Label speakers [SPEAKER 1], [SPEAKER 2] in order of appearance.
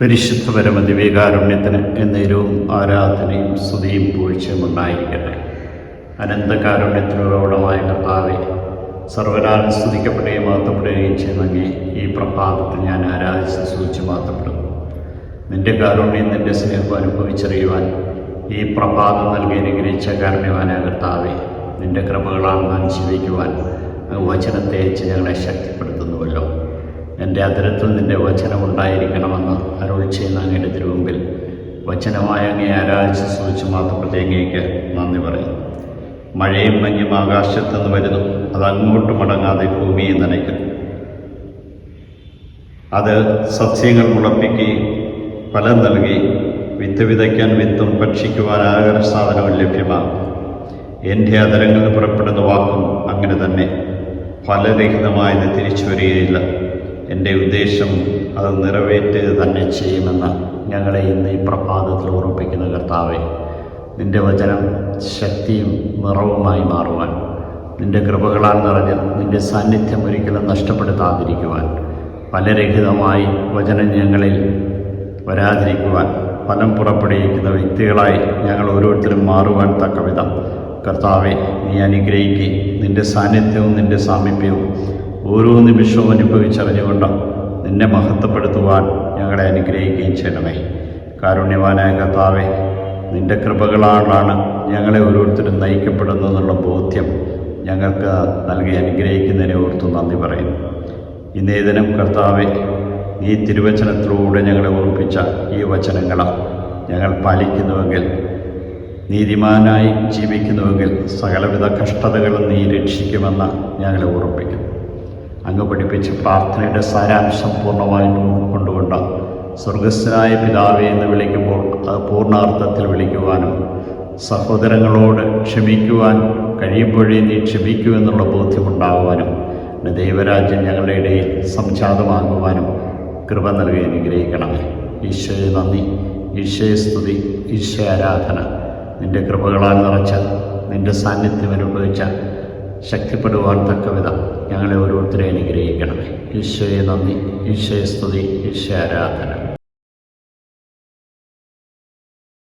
[SPEAKER 1] പരിശുദ്ധ പരമദിവ്യകാരുണ്യത്തിന് എന്നേരവും ആരാധനയും സ്തുതിയും പൂഴ്ചയും ഉണ്ടായിരിക്കട്ടെ. അനന്തകാരുണ്യത്തിനുറവിടമായ കർത്താവെ, സർവ്വനാൽ സ്തുതിക്കപ്പെടുകയും മാത്തപ്പെടുകയും ചെയ്യുന്നെങ്കിൽ ഈ പ്രഭാതത്തിൽ ഞാൻ ആരാധിച്ച് സ്തുതിച്ച് മാത്തപ്പെടുന്നു. നിന്റെ കാരുണ്യം, നിന്റെ സ്നേഹം അനുഭവിച്ചറിയുവാൻ ഈ പ്രഭാതം നൽകി അനുഗ്രഹിച്ച കാരുണ്യവാനായ കർത്താവെ, നിന്റെ കൃപകളാണ് ഞാൻ ജീവിക്കുവാൻ വചനത്തെ അയച്ച് ഞങ്ങളെ ശക്തിപ്പെടുത്തുന്നുവല്ലോ. എൻ്റെ അതിരത്തിൽ നിൻ്റെ വചനമുണ്ടായിരിക്കണമെന്ന് അരുൾ ചെയ്യുന്ന അങ്ങയുടെ തിരുമുമ്പിൽ വചനമായ അങ്ങേ ആരാധിച്ച് സ്തുതിച്ച് മാത്രപ്പെട്ട അങ്ങേക്ക് നന്ദി പറയും. മഴയും മഞ്ഞും ആകാശത്തുനിന്ന് വരുന്നു, അത് അങ്ങോട്ട് മടങ്ങാതെ ഭൂമിയെ നനയ്ക്കുന്നു. അത് സസ്യങ്ങൾ മുളപ്പിക്കുകയും ഫലം നൽകി വിത്ത് വിതയ്ക്കാൻ വിത്തും ഭക്ഷിക്കുവാൻ ആഹാര സാധനവും ലഭ്യമാകും. എൻ്റെ അതരങ്ങളിൽ പുറപ്പെടുന്ന വാക്കും അങ്ങനെ തന്നെ ഫലരഹിതമായത് തിരിച്ചു വരികയില്ല. എൻ്റെ ഉദ്ദേശം അത് നിറവേറ്റുക തന്നെ ചെയ്യുമെന്ന് ഞങ്ങളെ ഇന്ന് ഈ പ്രഭാതത്തിൽ ഉറപ്പിക്കുന്ന കർത്താവെ, നിൻ്റെ വചനം ശക്തിയും നിറവുമായി മാറുവാൻ, നിൻ്റെ കൃപകളാൽ നിറഞ്ഞ് നിൻ്റെ സാന്നിധ്യം ഒരിക്കലും നഷ്ടപ്പെടുത്താതിരിക്കുവാൻ, ഫലരഹിതമായി വചനം ഞങ്ങളിൽ വരാതിരിക്കുവാൻ, ഫലം പുറപ്പെടുവിക്കുന്ന വ്യക്തികളായി ഞങ്ങൾ ഓരോരുത്തരും മാറുവാൻ തക്കവിധം കർത്താവെ നീ അനുഗ്രഹിക്കുകയും നിൻ്റെ സാന്നിധ്യവും നിൻ്റെ സാമീപ്യവും ഓരോ നിമിഷവും അനുഭവിച്ചറിഞ്ഞുകൊണ്ട് നിന്നെ മഹത്വപ്പെടുത്തുവാൻ ഞങ്ങളെ അനുഗ്രഹിക്കുകയും ചെയ്യണമേ. കാരുണ്യവാനായ കർത്താവെ, നിൻ്റെ കൃപകളാലാണ് ഞങ്ങളെ ഓരോരുത്തരും നയിക്കപ്പെടുന്നതെന്നുള്ള ബോധ്യം ഞങ്ങൾക്ക് നൽകി അനുഗ്രഹിക്കുന്നതിനെ ഓർത്ത് നന്ദി പറയുന്നു. ഇന്നേ ദിനം കർത്താവെ, ഈ തിരുവചനത്തിലൂടെ ഞങ്ങളെ ഓർപ്പിച്ച ഈ വചനങ്ങൾ ഞങ്ങൾ പാലിക്കുന്നുവെങ്കിൽ, നീതിമാനായി ജീവിക്കുന്നുവെങ്കിൽ സകലവിധ കഷ്ടതകളും നീ രക്ഷിക്കുമെന്ന് ഞങ്ങളെ ഓർപ്പിക്കുന്നു. അങ്ങ് പഠിപ്പിച്ച പ്രാർത്ഥനയുടെ സാരാംശം പൂർണ്ണമായിട്ട് ഉൾക്കൊണ്ടുകൊണ്ട് സ്വർഗസ്ഥനായ പിതാവേ എന്ന് വിളിക്കുമ്പോൾ അത് പൂർണ്ണാർത്ഥത്തിൽ വിളിക്കുവാനും, സഹോദരങ്ങളോട് ക്ഷമിക്കുവാൻ കഴിയുമ്പോഴേ നീ ക്ഷമിക്കൂ എന്നുള്ള ബോധ്യമുണ്ടാകുവാനും, ദൈവരാജ്യം ഞങ്ങളുടെ ഇടയിൽ സംജാതമാകുവാനും കൃപ നൽകി അനുഗ്രഹിക്കണമേ. ഈശോയെ നന്ദി, ഈശോയെ സ്തുതി, ഈശോ ആരാധന. നിൻ്റെ കൃപകളാൽ നിറച്ച, നിൻ്റെ സാന്നിധ്യം അനുഭവിച്ച ശക്തിപ്പെടുവാൻ തക്കവിധം ഞങ്ങളെ ഓരോരുത്തരെ അനുഗ്രഹിക്കണമേ. ഈശോയെ നന്ദി, ഈശോയെ സ്തുതി, ഈശോ ആരാധന.